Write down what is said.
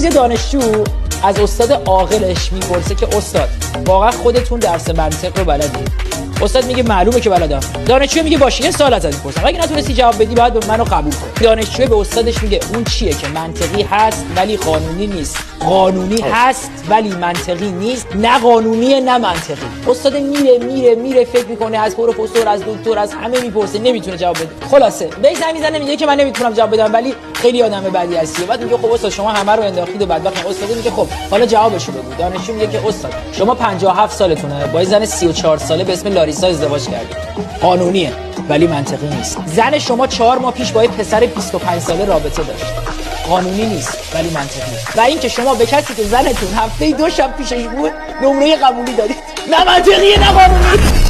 روز یه دانشجو از استاد عاقلش میپرسه که استاد واقعا خودتون درس منطق رو بلدید؟ استاد میگه معلومه که بلدم. دانشجو میگه باشه یه سوال ازت میپرسم، اگه نتونستی جواب بدی باید به منو قبول کنی. دانشجو به استادش میگه اون چیه که منطقی هست ولی قانونی نیست؟ قانونی هست ولی منطقی نیست، نه قانونیه نه منطقی. استاد میره فکر میکنه، از پروفسور، از دکتر، از همه میپرسه، نمیتونه جواب بده. خلاصه بهش زنگ میزنه میگه که من نمیتونم جواب بدم ولی خیلی آدم بدی هستی. بعد میگه خب استاد شما همه رو انداختید و بدبخت. استاد میگه خب حالا جوابشو بگو. دانشجو میگه که استاد شما 57 سالتونه با زن 34 ساله به اسم لاریسا ازدواج کردید. قانونیه ولی منطقی نیست. زن شما 4 ماه پیش با یه پسر 25 ساله رابطه داشت. قانونی نیست ولی منطقی. و اینکه شما به کسی که زنتون هفته 2 شب پیشش بود نمره قبولی دادید. نه منطقیه نه قانونی.